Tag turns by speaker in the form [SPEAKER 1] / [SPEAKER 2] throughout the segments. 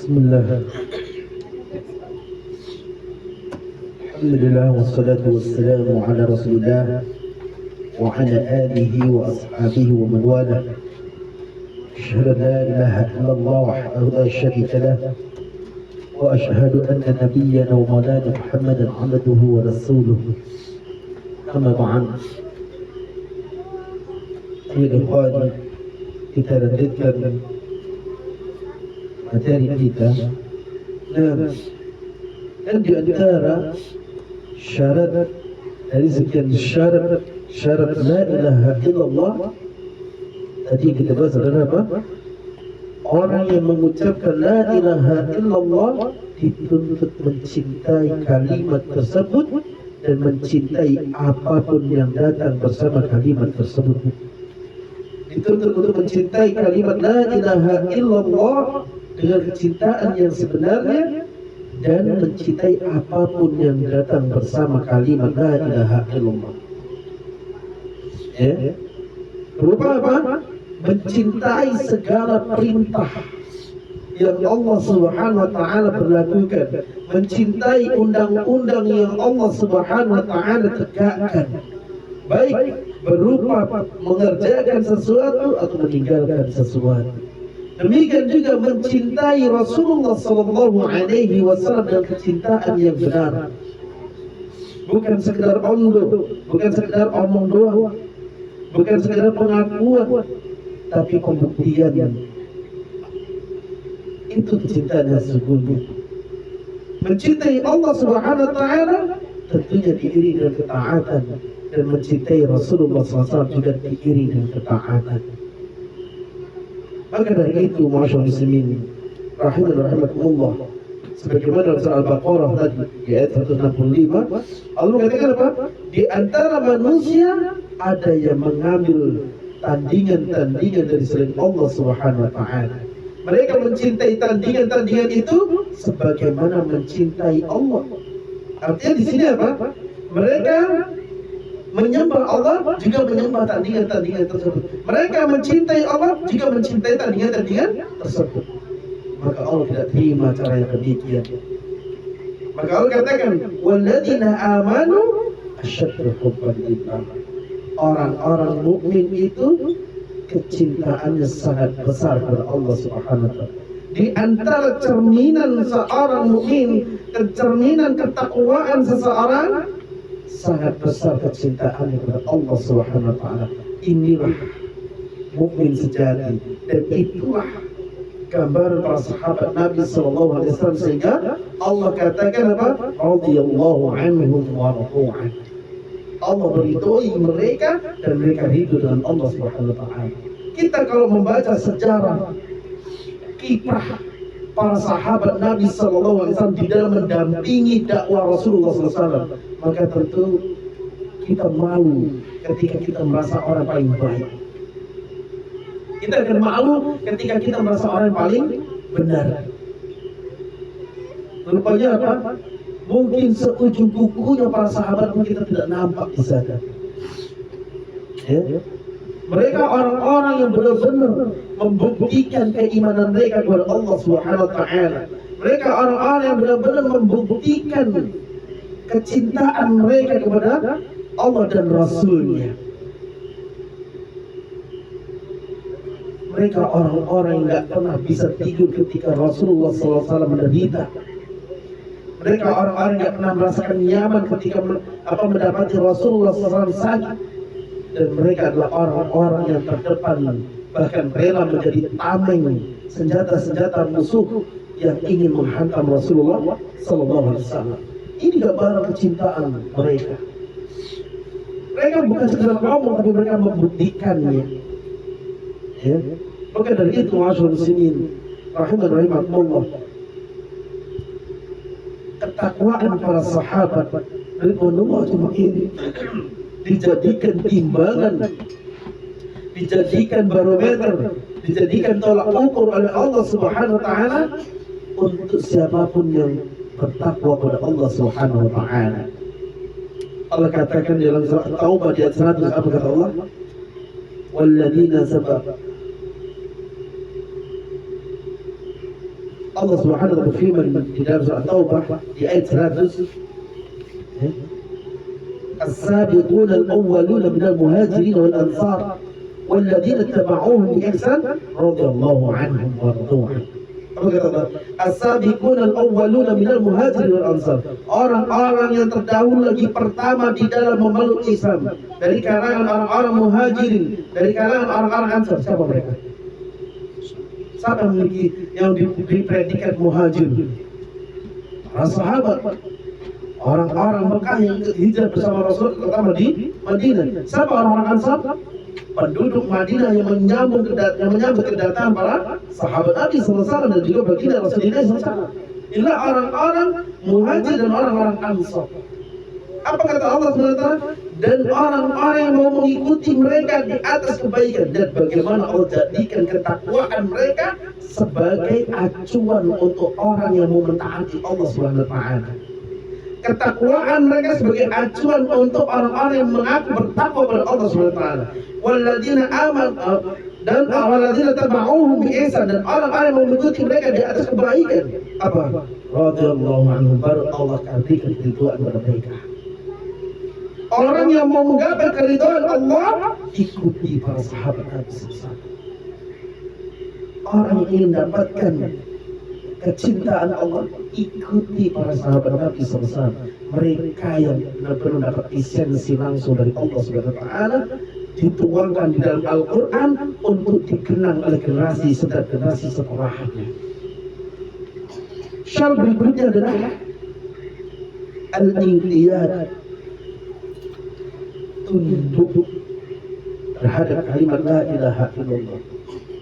[SPEAKER 1] Bismillah. Alhamdulillah wassalatu wassalamu ala Rasulillah wa ala alihi wa ashabihi wa man wala. Asyhadu an la ilaha illallah wahdahu la syarika lah wa asyhadu anna nabiyyana wa maulana Muhammadan abduhu wa rasuluhu. Amma ba'd. Ayyuhal ikhwan, kita lanjutkan materi kita. Dan di antara syarat dari sekian syarat la ilaha illallah tadi kita bahas adalah apa? Orang yang mengucapkan la ilaha illallah dituntut mencintai kalimat tersebut dan mencintai apapun yang datang bersama kalimat tersebut. Dituntut untuk mencintai kalimat la ilaha illallah dengan kecintaan yang sebenarnya dan mencintai apapun yang datang bersama kalimat la ilaha illallah. Ya. Berupa apa? Mencintai segala perintah yang Allah Subhanahu wa taala berlakukan, mencintai undang-undang yang Allah Subhanahu wa taala tegakkan, baik berupa mengerjakan sesuatu atau meninggalkan sesuatu. Demikian juga mencintai Rasulullah sallallahu alaihi wasallam dengan kecintaan yang benar. Bukan sekedar omdo, bukan sekedar omong doang, bukan sekedar pengakuan, tapi pembuktian. Itu kecintaan yang sesungguhnya. Mencintai Allah Subhanahu wa taala tentunya diiringi dengan ketaatan, dan mencintai Rasulullah SAW juga diiringi dengan ketaatan. Maka dari itu, ma'asyar muslimin rahimani rahimakumullah, sebagaimana dalam surah Al-Baqarah tadi di ayat 165, Allah mengatakan apa? Di antara manusia ada yang mengambil tandingan-tandingan dari selain Allah Subhanahu wa taala. Mereka mencintai tandingan-tandingan itu sebagaimana mencintai Allah. Artinya di sini apa? Mereka menyembah Allah juga menyembah tandingan-tandingan tersebut. Mereka mencintai Allah juga mencintai tandingan-tandingan tersebut. Maka Allah tidak terima cara yang demikian. Maka Allah katakan, "Walladzina amanu asyaddu hubban lillah." Orang-orang mukmin itu kecintaannya sangat besar kepada Allah Subhanahu wa taala. Di antara cerminan seorang mukmin dan cerminan ketakwaan seseorang, sangat besar kecintaannya kepada Allah Subhanahu wa taala. Inilah mukmin sejati, dan itulah gambaran para sahabat Nabi sallallahu alaihi wasallam, sehingga Allah katakan apa? Radhiyallahu anhum wa radu'an. Allah meridhoi mereka dan mereka ridho dengan Allah Subhanahu wa taala. Kita kalau membaca sejarah kiprah para sahabat Nabi sallallahu alaihi wasallam di dalam mendampingi dakwah Rasulullah sallallahu alaihi wasallam, maka tentu kita malu ketika kita merasa orang paling baik. Kita akan malu ketika kita merasa orang paling benar. Rupanya apa? Mungkin seujung kukunya para sahabat kita tidak nampak di sana. Ya? Mereka orang-orang yang benar-benar membuktikan keimanan mereka kepada Allah Subhanahu wa taala. Mereka orang-orang yang benar-benar membuktikan kecintaan mereka kepada Allah dan Rasul-Nya. Mereka orang-orang yang tidak pernah bisa tidur ketika Rasulullah SAW menderita. Mereka orang-orang yang tidak pernah merasakan nyaman ketika mendapati Rasulullah SAW sakit. Dan mereka adalah orang-orang yang terdepan, bahkan rela menjadi tameng senjata-senjata musuh yang ingin menghantam Rasulullah SAW. Ini gambaran kecintaan mereka. Mereka bukan sekedar ngomong, tapi mereka membuktikannya. Ya. Maka dari itu, ma'asyar muslimin rahimani rahimakumullah, ketakwaan para sahabat ridwanullah ajma'in dijadikan timbangan, dijadikan barometer, dijadikan tolak ukur oleh Allah Subhanahu wa taala untuk siapapun yang bertakwa kepada Allah Subhanahu wa taala. Allah katakan dalam surah Taubah di ayat 100, apa kata Allah? Walladzina sabaqu Allah Subhanahu wa ta'ala berfirman di dalam surah Taubah di ayat 100, السابقون الأولون من المهاجرين والأنصار والذين اتبعوهم بإحسان رضي الله عنهم ورضوا عنه. Apa kata Allah? As-sabiqun al-awwaluna minal muhajirin wal ansar. Orang-orang yang terdahulu lagi pertama di dalam memeluk Islam dari kalangan orang-orang muhajirin, dari kalangan orang-orang ansar. Siapa mereka? Siapa yang memiliki yang diberi predikat muhajir? Para sahabat, orang-orang Mekah yang hijrah bersama Rasul pertama di Madinah. Siapa orang-orang ansar? Penduduk Madinah yang menyambut kedatangan para sahabat Nabi SAW dan juga baginda Rasulullah SAW. Inilah orang-orang muhajir dan orang-orang ansar. Apa kata Allah SWT? Dan orang-orang yang mau mengikuti mereka di atas kebaikan, dan bagaimana Allah jadikan ketakwaan mereka sebagai acuan untuk orang yang mau mentaati Allah SWT. Ketakwaan mereka sebagai acuan untuk orang-orang yang mengaku bertakwa kepada Allah SWT. Walladzina amanu dan walladzina tabauhum bi ihsan, dan orang-orang yang mengikuti mereka di atas kebaikan. Apa? Radhiyallahu anhum, baru Allah berikan keridhaan kepada mereka. Orang yang mau menggapai keridhaan Allah ikuti para sahabat Nabi SAW. Orang yang ingin mendapatkan kecintaan Allah ikuti para sahabat Nabi SAW. Mereka yang benar-benar mendapat esensi langsung dari Allah Subhanahu wa ta'ala dituangkan di dalam Al-Quran untuk dikenang oleh generasi setelahnya. Syarat berikutnya adalah al-inqiyad, tunduk terhadap kalimat la ilaha illallah.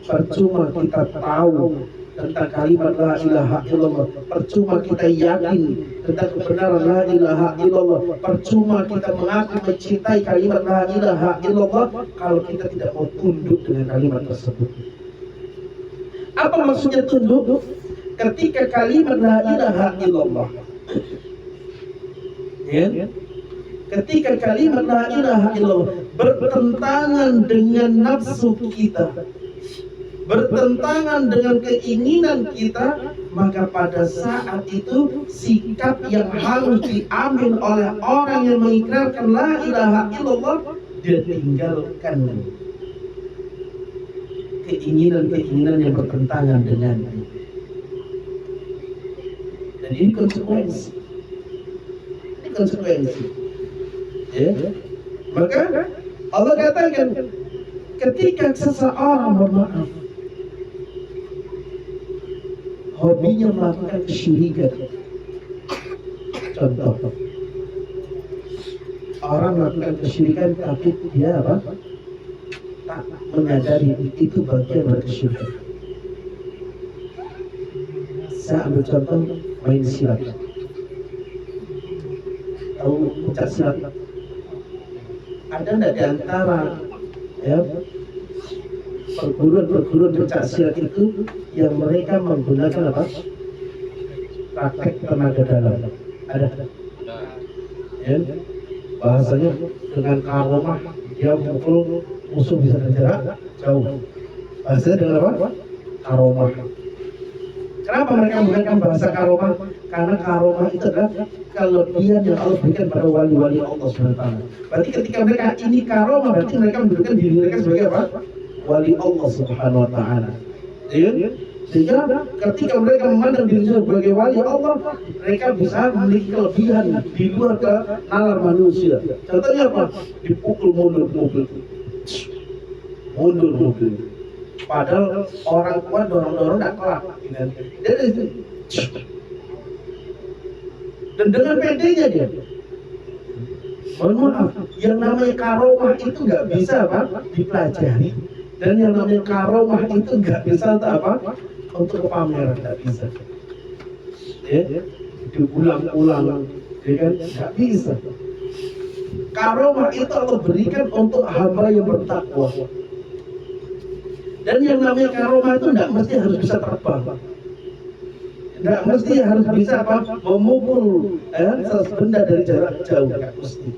[SPEAKER 1] Percuma kita tahu tentang kalimat la ilaha illallah, percuma kita yakin tentang kebenaran la ilaha illallah, percuma kita mengaku mencintai kalimat la ilaha illallah kalau kita tidak mau tunduk dengan kalimat tersebut. Apa maksudnya tunduk? Ketika kalimat la ilaha illallah, ketika kalimat la ilaha illallah bertentangan dengan nafsu kita, bertentangan dengan keinginan kita, maka pada saat itu sikap yang harus diambil oleh orang yang mengikrarkan la ilaha illallah, dia tinggalkan keinginan-keinginan yang bertentangan dengannya. Dan ini konsekuensi. Ya. Maka Allah katakan ketika seseorang bermaaf, hobinya melakukan kesyirikan. Contoh, orang melakukan kesyirikan tapi dia apa? Tak menyadari itu bagian dari kesyirikan. Saya ambil contoh main silat. Tahu pencak silat? Ada nggak di antara perguruan pencak silat itu yang mereka menggunakan apa? Praktek tenaga dalam? Ada? Ya? Bahasanya dengan karomah dia mukul musuh bisa berjarak jauh. Bahasanya dengan apa? Karomah. Kenapa mereka menggunakan bahasa karomah? Karena karomah itu adalah kelebihan yang Allah berikan pada wali-wali Allah SWT. Berarti ketika mereka ini karomah, berarti mereka menunjukkan diri mereka sebagai apa? Wali Allah Subhanahu wa ta'ala. Sehingga ketika mereka memandang diri sebagai wali Allah, mereka bisa memiliki kelebihan di luar ke nalar manusia. Contohnya apa? Dipukul mundur mobil. Padahal orang kuat dorong-dorong tidak kelak. Dan dengan pedenya dia. Mohon maaf, yang namanya karomah itu nggak bisa apa? Dipelajari. Dan yang namanya karomah itu nggak bisa untuk apa? Untuk pameran, nggak bisa. Diulang-ulang, ya kan? Nggak bisa. Karomah itu Allah berikan untuk hamba yang bertakwa. Dan yang namanya karomah itu nggak mesti harus bisa terbang. Nggak mesti harus bisa apa? Memukul benda dari jarak jauh, nggak mesti.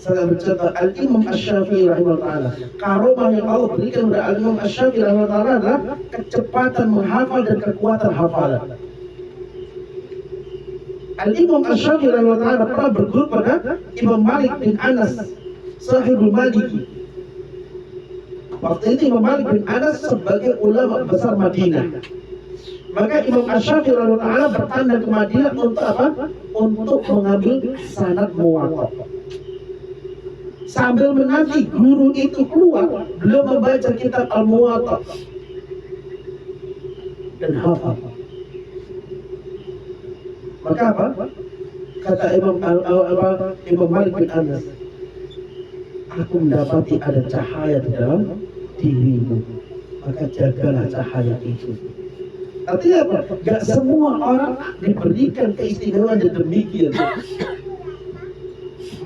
[SPEAKER 1] Saya bercerita Al-Imam Asy-Syafi'i rahimahullah. Karomah yang Allah berikan kepada Al-Imam Asy-Syafi'i rahimahullah adalah kecepatan menghafal dan kekuatan hafalan. Al-Imam Asy-Syafi'i rahimahullah pernah berguru pada Imam Malik bin Anas, Sahibul Maliki. Waktu itu Imam Malik bin Anas sebagai ulama besar Madinah. Maka Imam Asy-Syafi'i rahimahullah bertanda ke Madinah untuk apa? Untuk mengambil sanad muwatta. Sambil menanti guru itu keluar, beliau membaca kitab Al-Muwatta dan hafal. Maka apa? Kata Imam Malik bin Anas, aku mendapati ada cahaya di dalam dirimu, maka jagalah cahaya itu. Artinya apa? Gak semua orang diberikan keistimewaan yang demikian,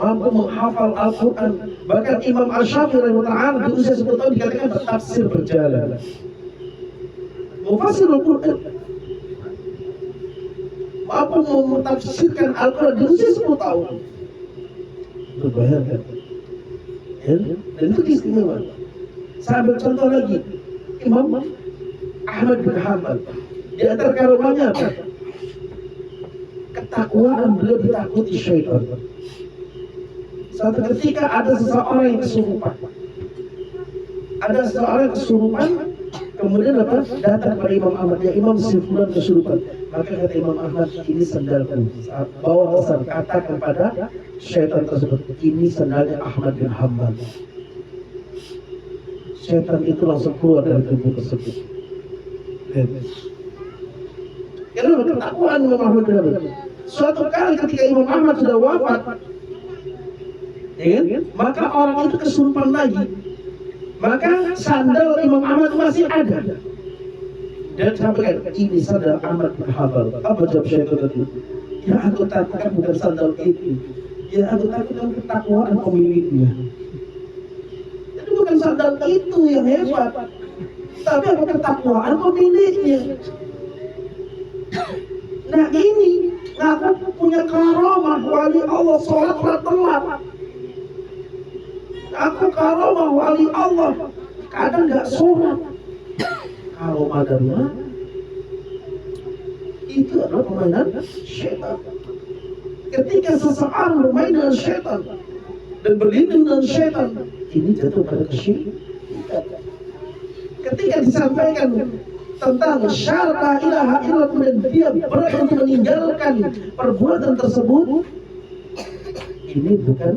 [SPEAKER 1] mampu menghafal Al-Quran. Bahkan Imam Asy-Syafi'i rahimahullah di usia 10 tahun dikatakan bertafsir berjalan, mufassir Al-Quran, mampu mentafsirkan Al-Quran di usia 10 tahun. Bayangkan, ya? Dan itu keistimewaan. Saya ambil contoh lagi, Imam Ahmad bin Hanbal. Di antara karomahnya apa? Ketakwaan beliau ditakuti syaitan. Suatu ketika ada seseorang yang kesurupan. Ada seseorang yang kesurupan, kemudian apa? Datang kepada Imam Ahmad, ya Imam si fulan kesurupan. Maka kata Imam Ahmad, ini sandalku. Bawa pesan, katakan kepada syaitan tersebut, ini sandalnya Ahmad bin Hanbal. Syaitan itu langsung keluar dari tubuh tersebut. Karena ketakwaan Imam Ahmad bin Hanbal. Suatu kali ketika Imam Ahmad sudah wafat, ya, maka orang itu kesurupan lagi. Maka sandal Imam Ahmad masih ada. Dan sampaikan, ini sandal Ahmad bin Hanbal. Apa jawab syaitan itu? Ya aku takutkan bukan sandal itu. Ya aku takutkan ketakwaan pemiliknya. Itu bukan sandal itu yang hebat, tapi apa ketakwaan pemiliknya. Nah ini ngaku punya karomah wali Allah, sholat telat. Aku karomah wali Allah, kadang nggak sholat. Karomah dari mana? Itu adalah permainan syaitan. Ketika seseorang bermain dengan syaitan dan berlindung dengan syaitan, ini jatuh pada kesyirikan. Ketika disampaikan tentang syarat la ilaha illallah, kemudian dia berat untuk meninggalkan perbuatan tersebut, ini bukan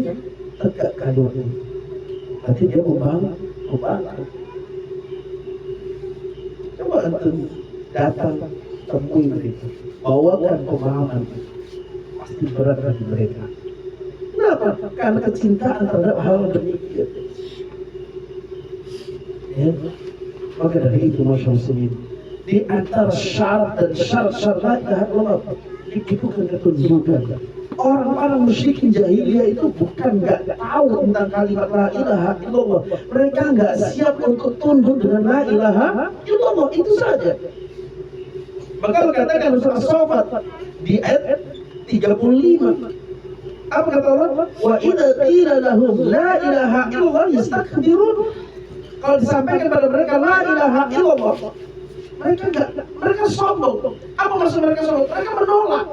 [SPEAKER 1] tegak kandungan, tapi dia membangkang. Coba antum datang temui mereka, bawakan pemahaman, pasti berat bagi mereka. Kenapa? Karena kecintaan terhadap hal demikian. Ya, maka dari itu masyaallah, di antara syarat dan syarat la ilaha illallah dibutuhkan ketundukan. Orang-orang musyrikin jahiliyah itu bukan nggak tahu tentang kalimat la ilaha illallah, mereka nggak siap untuk tunduk dengan la ilaha illallah, itu saja. Maka katakan surah As-Saffat di ayat 35, apa kata Allah? Wa idza qila lahum la ilaha illallah yastakbirun. Kalau disampaikan pada mereka la ilaha illallah, mereka sombong. Apa maksud mereka sombong? Mereka menolak,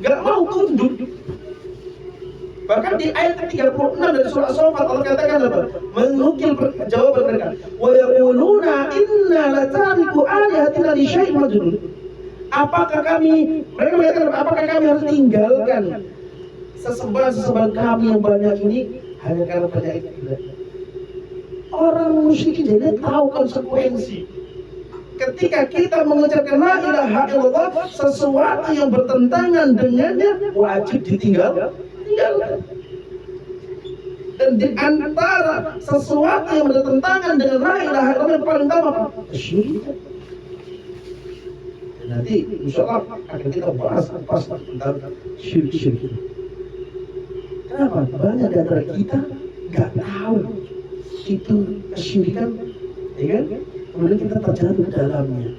[SPEAKER 1] nggak mau tunduk. Bahkan di ayat 36 dari surah As-Saffat Allah katakan apa? Menukil jawaban mereka. Wa yaquluna inna latariku alihatina li syai'in majnun. Mereka mengatakan, apakah kami harus tinggalkan sesembahan kami yang banyak ini hanya karena penyakit gila? Orang musyrik jadi tahu konsekuensi. Ketika kita mengucapkan la ilaha illallah, sesuatu yang bertentangan dengannya wajib ditinggalkan. Dan di antara sesuatu yang bertentangan dengan la ilaha illallah yang paling utama kesyirikan. Nanti insyaallah akan kita bahas tentang syirik. Kenapa? Banyak di antara kita nggak tahu itu kesyirikan, ya kan? Kemudian kita terjatuh ke dalamnya.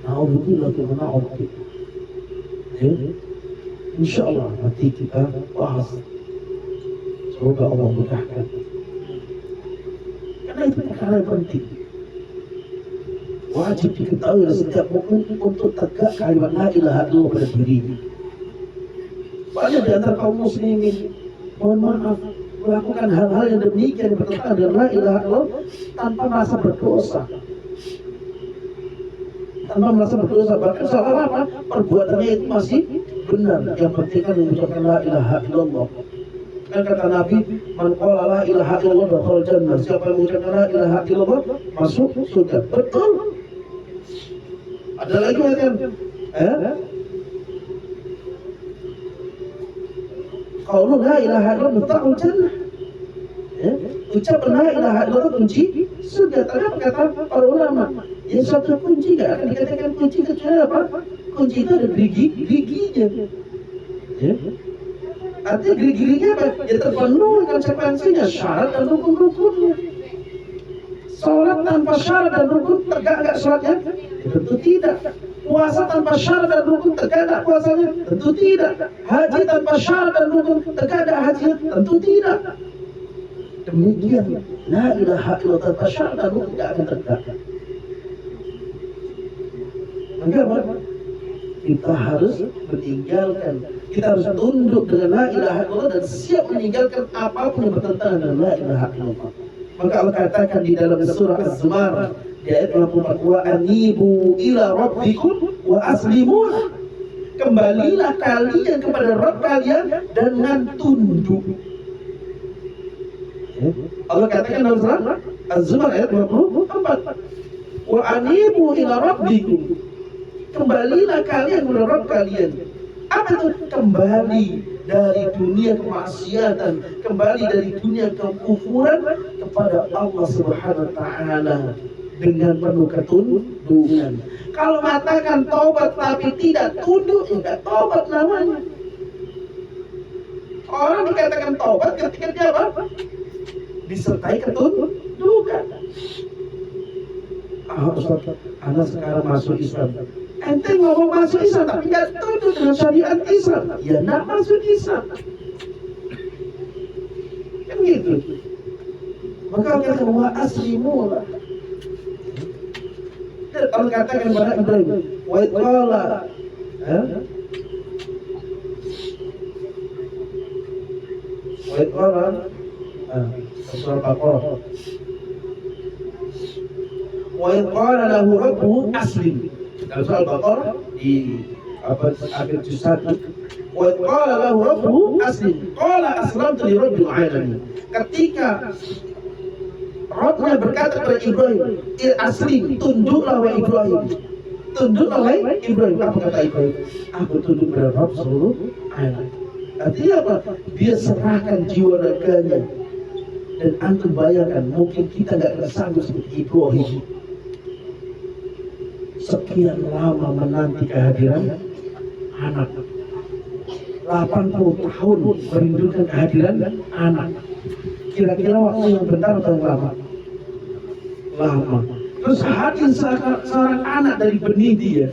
[SPEAKER 1] Na'udzubillah min dzalik. Ya, insyaallah nanti kita bahas Semoga Allah mudahkan. Karena itu perkara yang penting. Wajib diketahui oleh setiap mukmin untuk tegak kalimat la ilaha illallah pada dirinya. Banyak di antara kaum muslimin, mohon maaf, melakukan hal-hal yang demikian bertentangan dengan la ilaha illallah tanpa merasa berdosa. Tanpa merasa berdosa, bahkan seolah apa? Perbuatannya itu masih benar. Yang penting kan mengucapkan la ilaha illallah. Kan kata Nabi, man qala la ilaha illallah dakhala jannah. Siapa yang mengucapkan la ilaha illallah masuk surga. Betul. Ada lagi kan? Qaulu la ilaha illallah miftaahul jannah. Ucapan la ilaha illallah kunci surga. Tapi apa kata para ulama? Ya satu kunci gak akan dikatakan kunci kecuali apa? Kunci itu ada gerigi-geriginya. Ya. Artinya gerigi-geriginya apa? Ya terpenuhi konsekuensinya, syarat dan rukun-rukunnya. Sholat tanpa syarat dan rukun tegak gak sholatnya? Tentu tidak. Puasa tanpa syarat dan rukun tegak gak puasanya? Tentu tidak. Haji tanpa syarat dan rukun tegak gak hajinya? Tentu tidak. Demikian, la ilaha illallah tanpa syarat dan rukun gak akan tegak. Maka apa? Kita harus meninggalkan, kita harus tunduk dengan la ilaha illallah dan siap meninggalkan apapun yang bertentangan dengan la ilaha illallah. Maka Allah katakan di dalam surah Az-Zumar di ayat 84, wa anibu ila rabbikum wa aslimu. Kembalilah kalian kepada Rabb kalian dengan tunduk. Allah katakan dalam surah Az-Zumar ayat 84, wa anibu ila rabbikum. Kembalilah kalian kepada Rabb kalian. Apa itu? Kembali dari dunia kemaksiatan, kembali dari dunia kekufuran kepada Allah Subhanahu wa taala dengan penuh ketundukan. Kalau mengatakan taubat tapi tidak tunduk, ya enggak taubat namanya. Orang dikatakan taubat ketika dia apa? Disertai ketundukan. Ustaz, Anda sekarang masuk Islam. Ente ngomong masuk Islam tapi nggak tunduk dengan syariat Islam, ya nggak masuk Islam. Kan gitu. Maka kata wa aslimu lah. Allah katakan kepada Ibrahim, wa qala, wa qala, surah Al-Baqarah. Wa qala lahu rabbuhu aslim. Dalam surah Al-Baqarah di akhir juz 1, wa qala lahu rabbuhu aslim qala aslamtu li rabbil alamin. Ketika Rabbnya berkata kepada Ibrahim, aslim, tunduklah wahai Ibrahim. Tunduklah wahai Ibrahim. Apa kata Ibrahim? Aku tunduk kepada Rabb seluruh alam. Artinya apa? Dia serahkan jiwa raganya. Dan antum bayangkan, mungkin kita nggak akan sanggup seperti Ibrahim. Sekian lama menanti kehadiran anak, 80 tahun merindukan kehadiran anak. Kira-kira waktu yang bentar atau yang lama? Lama. Terus hadir seorang anak dari benih dia.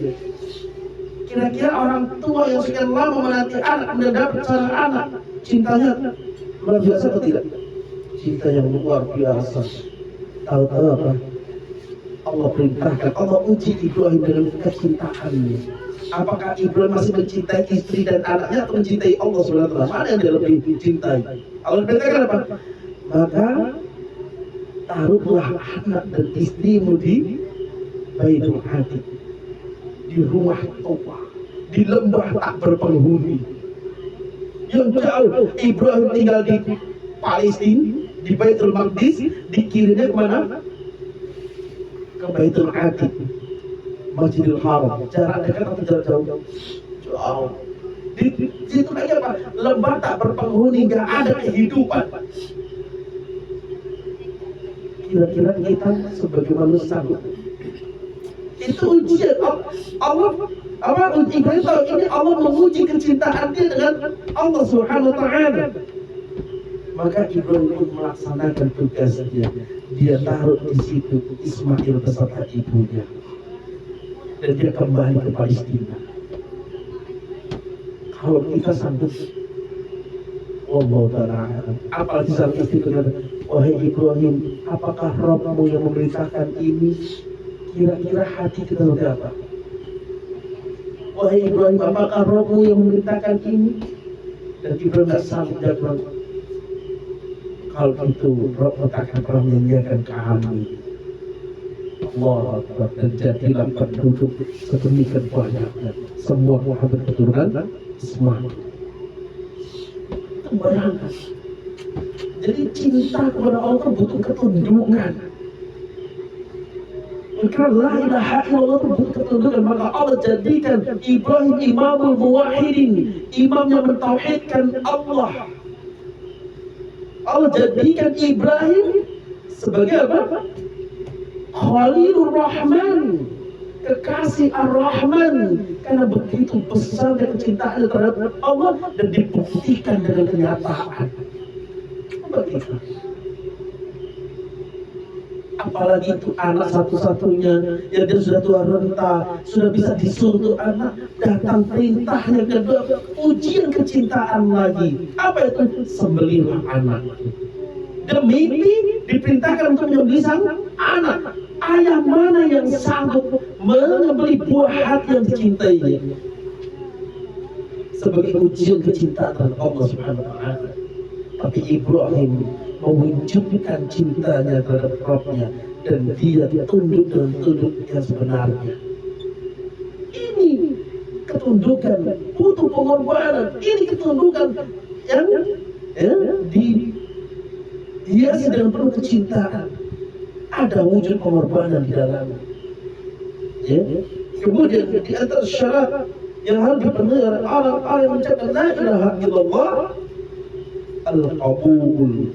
[SPEAKER 1] Kira-kira orang tua yang sekian lama menanti anak mendapat seorang anak, cintanya luar biasa atau tidak? Cinta yang luar biasa. Tahu-tahu apa? Allah perintahkan, Allah uji Ibrahim dengan kecintaannya. Apakah Ibrahim masih mencintai istri dan anaknya atau mencintai Allah SWT? Mana yang dia lebih cintai? Allah perintahkan apa? Maka taruhlah anak dan istrimu di Baitul Atiq, di rumah tua, di lembah tak berpenghuni yang jauh. Ibrahim tinggal di Palestina, di Baitul Maqdis, dikirimnya kemana? Ke Baitul Atiq, Masjidil Haram. Jarak dekat atau jarak jauh? Jauh. Di situ lagi apa? Lembah tak berpenghuni, nggak ada kehidupan. Kira-kira kita sebagai manusia itu ujian Allah. Ibrahim tahu ini Allah menguji kecintaan dia dengan Allah Subhanahu wa taala. Maka Ibrahim pun melaksanakan tugasnya. Dia taruh di situ Ismail beserta ibunya, dan dia kembali ke Palestina. Kalau kita sanggup, Wallahu ta'ala a'lam. Apalagi sang istri berkata, wahai Ibrahim, apakah Rabbmu yang memerintahkan ini? Kira-kira hati kita seperti apa? Wahai Ibrahim, apakah Rabbmu yang memerintahkan ini? Dan Ibrahim tidak sanggup jawab. Kalau itu Rabb tak akan pernah menyanyiakan kami. Allah Akbar. Dan jadilah penduduk sedemikian banyaknya semua Muhammad keturunan Ismail. Itu bayangkan. Jadi cinta kepada Allah butuh ketundukan. Karena la ilaha illallah itu butuh ketundukan. Maka Allah jadikan Ibrahim imamul muwahhidin, imam yang mentauhidkan Allah. Allah jadikan Ibrahim sebagai apa? Khalilur Rahman, kekasih Ar-Rahman, karena begitu besarnya kecintaannya terhadap Allah dan dibuktikan dengan kenyataan. Bagaimana? Apalagi itu anak satu-satunya yang dia sudah tua renta, sudah bisa disuruh anak, datang perintah yang kedua, ujian kecintaan lagi. Apa itu? Sembelihlah anak. Demi diperintahkan untuk menyembelih sang anak. Ayah mana yang sanggup menyembelih buah hati yang dicintainya? Sebagai ujian kecintaan terhadap Allah Subhanahu wa Ta'ala. Tapi Ibrahim mewujudkan cintanya terhadap Rabbnya dan dia tunduk dengan tunduk yang sebenarnya. Ini ketundukan, butuh pengorbanan. Ini ketundukan yang dihiasi dengan penuh kecintaan. Ada wujud pengorbanan di dalamnya. Ya. Kemudian di antara syarat yang harus dipenuhi oleh orang-orang yang mengucapkan la ilaha illallah, al-qabul,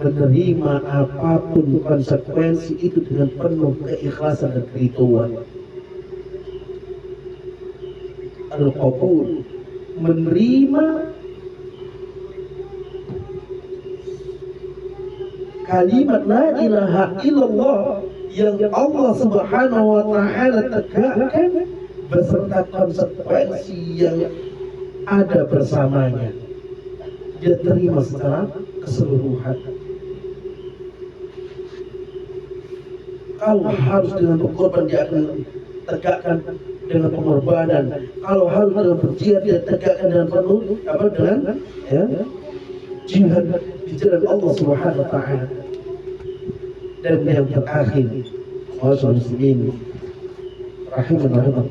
[SPEAKER 1] menerima apapun konsekuensi itu dengan penuh keikhlasan dan keridhaan. Al-qabul, menerima kalimat la ilaha illallah yang Allah Subhanahu wa Ta'ala tegakkan beserta konsekuensi yang ada bersamanya. Dia terima secara keseluruhan. Kalau harus dengan pengorbanan, dia akan tegakkan dengan pengorbanan. Kalau harus dengan berjihad, dia tegakkan dengan penuh dengan jihad di jalan Allah Subhanahu wa Ta'ala. Dan yang terakhir, kaum muslimin rahimanallah,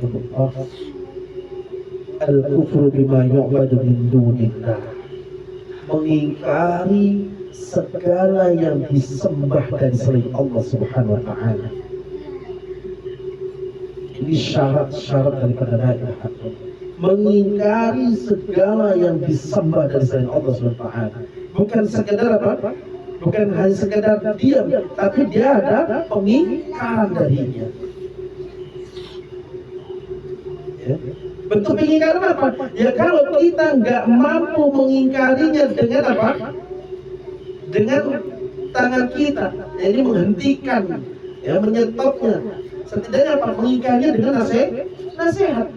[SPEAKER 1] al-kufru bima yu'badu min dunillah, mengingkari segala yang disembah dari selain Allah Subhanahu wa Ta'ala. Ini syarat-syarat daripada la ilaha illallah. Mengingkari segala yang disembah dari selain Allah Subhanahu wa Ta'ala. Bukan sekedar apa? Bukan hanya sekedar diam, tapi dia ada pengingkaran darinya. Ya. Bentuk pengingkaran apa? Ya kalau kita nggak mampu mengingkarinya dengan apa? Dengan tangan kita, jadi menghentikan, ya, menyetopnya. Setidaknya apa? Mengingkarinya dengan nasihat.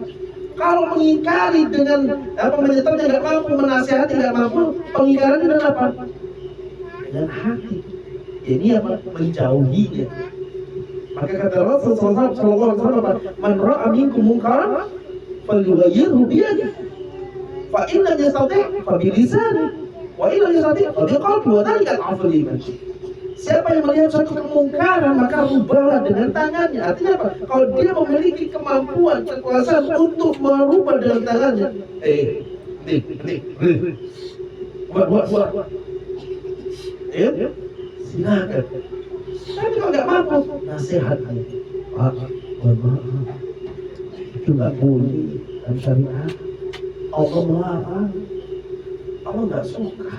[SPEAKER 1] Kalau mengingkari dengan apa, menyetopnya nggak mampu, menasihati nggak mampu, pengingkaran dengan apa? Dengan hati. Ini apa? Menjauhinya. Maka kata Rasulullah SAW, man ra'a minkum munkaran falyughayyirhu biyadihi, fa in lam yastati' fa bilisanihi, wa in lam yastati' fa biqalbihi, wa dzalika adhaful iman. Siapa yang melihat suatu kemungkaran, maka rubahlah dengan tangannya. Artinya apa? Kalau dia memiliki kemampuan, kekuasaan untuk merubah dengan tangannya, buat. Silakan. Tapi kalau nggak mampu, nasihatnya, Pak, mohon maaf, itu nggak boleh dan syariat. Allah melarang, Allah nggak suka.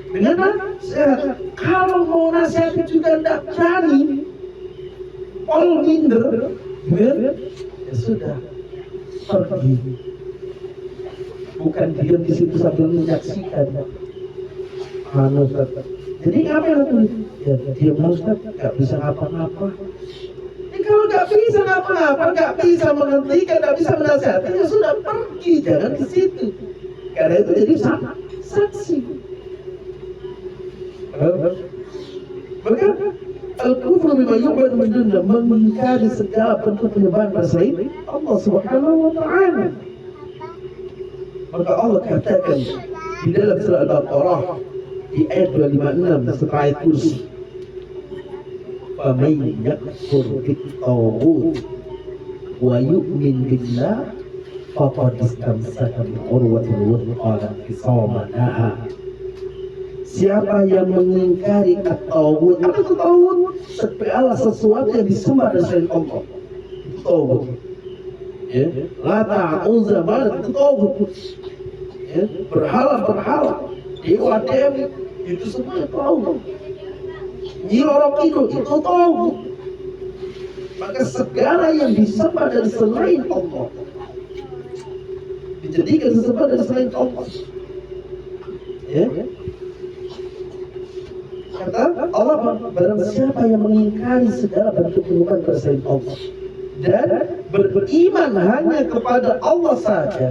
[SPEAKER 1] Dengan nasihat. Kalau mau nasihat juga tidak berani, all minder, ya sudah, pergi. Bukan diam di situ sambil menyaksikan. Jadi apa yang tulis? Ya diam Ustaz, nggak bisa ngapa-ngapa. Kalau nggak nggak bisa ngapa-ngapa, nggak bisa menghentikan, nggak bisa menasihati, ya sudah pergi, jangan di situ. Karena itu jadi saksi. Maka al-kufru bima yu'badu min dunillah, mengingkari segala bentuk penyembahan selain Allah Subhanahu wa taala. Maka Allah katakan di dalam surah Al-Baqarah di ayat 256 setelah ayat kursi, faman yakfur bit-taghut wa yu'min billah faqad istamsaka bi-urwatil wuthqa la infisama laha. Siapa yang mengingkari at-taghut, apa itu taghut? Segala sesuatu yang disembah dari selain Allah, itu taghut. Ya, Lata, Uzza, Manat, itu taghut. Ya, berhala, dewa dewi, itu semua taghut. Nyi Roro Kidul itu taghut. Maka segala yang disembah dari selain Allah dijadikan sesembah dari selain Allah. Ya. Kata Allah, barang siapa yang mengingkari segala bentuk penyembahan dari selain Allah dan beriman hanya kepada Allah saja,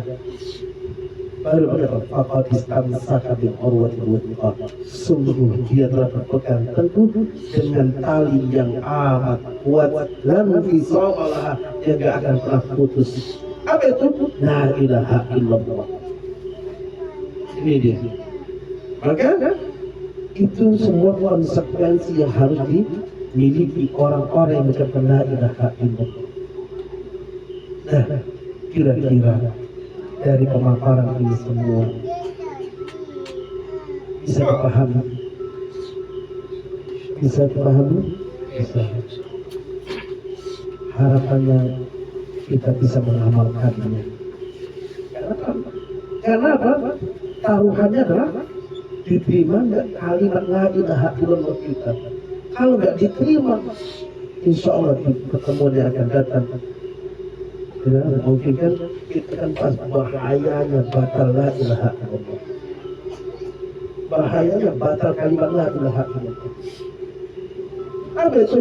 [SPEAKER 1] baru berkata faqad istamsaka bil urwatil wuthqa, sungguh dia telah berpegang teguh dengan tali yang amat kuat, la infisama laha, yang gak akan pernah putus. Apa itu? La ilaha illallah. Ini dia. Maka itu semua konsekuensi yang harus dimiliki orang-orang yang mengucapkan la ilaha illallah. Nah, kira-kira dari pemaparan ini semua bisa dipahami? Bisa dipahami? Bisa. Harapannya kita bisa mengamalkannya. Karena apa? Taruhannya adalah diterima nggak kalimat la ilaha illallah kita. Kalau nggak diterima, insya Allah di pertemuan yang akan datang, ya, mungkin kan kita kan pas bahayanya batal la ilaha illallah. Bahayanya batal kalimat la ilaha illallah. Apa itu?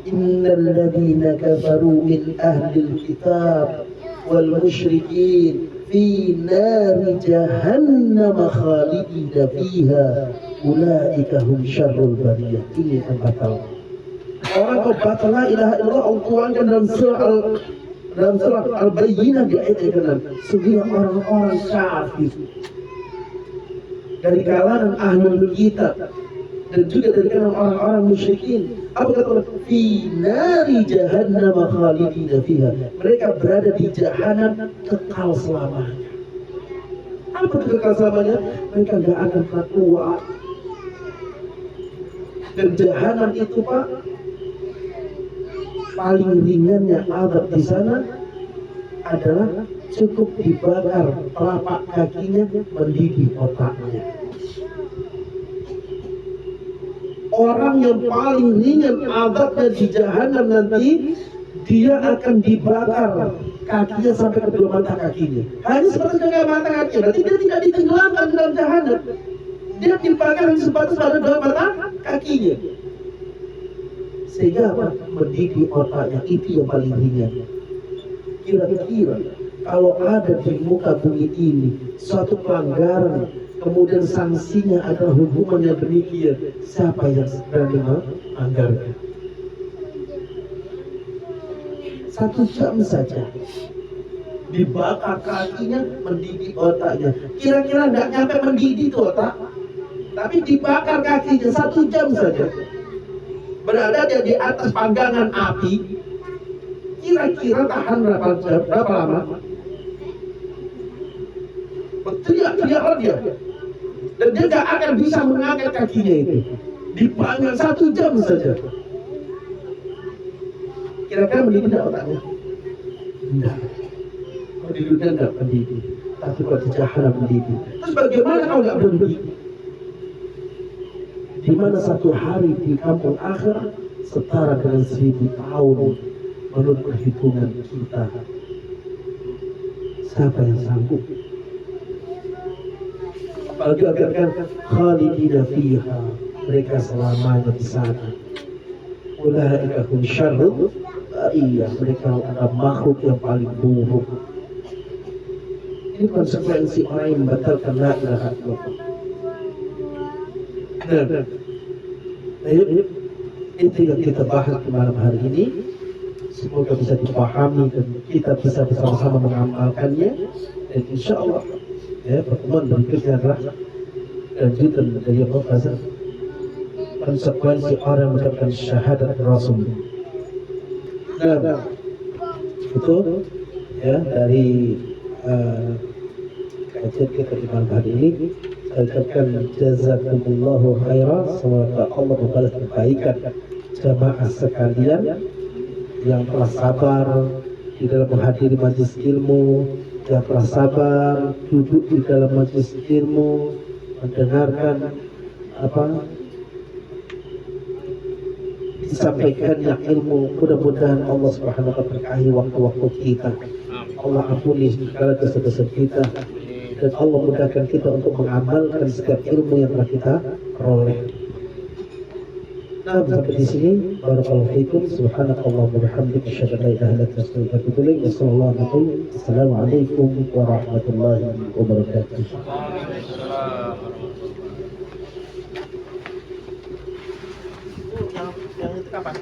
[SPEAKER 1] Innal ladzina kafaru min ahlil kitab wal musyrikin fi nari jahannam khalidina fiha ulaika hum syarrul bariyah. Ini yang batal. Orang kau batal la ilaha illallah, Allah tuangkan dalam surah Al-Bayyinah di ayat ke-6, sungguh orang-orang kafir dari kalangan ahlul kitab dan juga dari kalangan orang-orang musyrikin. Apa kata Allah? Fi nari jahannam khalidina fiha. Mereka berada di jahanam kekal selamanya. Apa itu kekal selamanya? Mereka gak akan pernah keluar. Dan jahanam itu, Pak, paling ringannya azab di sana adalah cukup dibakar telapak kakinya, mendidih otaknya. Orang yang paling ringan azabnya di jahanam nanti, dia akan dibakar kakinya sampai kedua mata kakinya. Hanya seperti kedua mata kakinya, berarti dia tidak ditenggelamkan dalam jahanam. Dia dibakar hanya sebatas pada dua mata kakinya. Sehingga apa? Mendidih otaknya, itu yang paling ringan. Kira-kira kalau ada di muka bumi ini suatu pelanggaran, kemudian sanksinya adalah hukuman yang demikian, siapa yang berani menganggarkan? 1 jam saja dibakar kakinya, mendidih otaknya. Kira-kira nggak nyampe mendidih itu otak, tapi dibakar kakinya 1 jam saja. Berada dia di atas panggangan api, kira-kira tahan berapa jam, berapa lama? Teriak-teriak dia, dan dia gak akan bisa mengangkat kakinya itu. Dipanggang 1 jam saja. Kira-kira mendidih tidak otaknya? Tidak. Kalau di dunia tidak mendidih, tapi kalau di jahanam mendidih. Terus bagaimana kalau nggak berhenti? Di mana 1 hari di kampung akhirat setara dengan 1000 tahun menurut perhitungan kita. Siapa yang sanggup? Apalagi akan khalidina fiha, mereka selamanya di sana. ulaika hum syarrul bariyah, mereka adalah makhluk yang paling buruk. Ini konsekuensi orang yang membatalkan la ilaha illallah. Nah, itu yang kita bahas di malam hari ini. Semoga bisa dipahami dan kita bisa bersama-sama mengamalkannya. Dan insya Allah ya, pertemuan berikutnya adalah lanjutan dari pembahasan konsekuensi orang mengucapkan syahadat Rasul. Nah, itu ya dari kajian kita di malam hari ini. Saya ucapkan jazakumullahu khairan, semoga Allah membalas kebaikan jamaah sekalian yang telah sabar di dalam menghadiri majelis ilmu, yang telah sabar duduk di dalam majelis ilmu, mendengarkan disampaikannya ilmu. Mudah-mudahan Allah Subhanahu wa taala berkahi waktu-waktu kita. Allah ampuni segala dosa-dosa kita dan Allah mudahkan kita untuk mengamalkan setiap ilmu yang telah kita peroleh. Nah, sampai di sini. Barakallahu fikum. Subhanakallah wa bihamdika asyhadu an la ilaha illa anta astaghfiruka wa atubu ilaik. Wassalamualaikum warahmatullahi wabarakatuh. Yang itu kapan?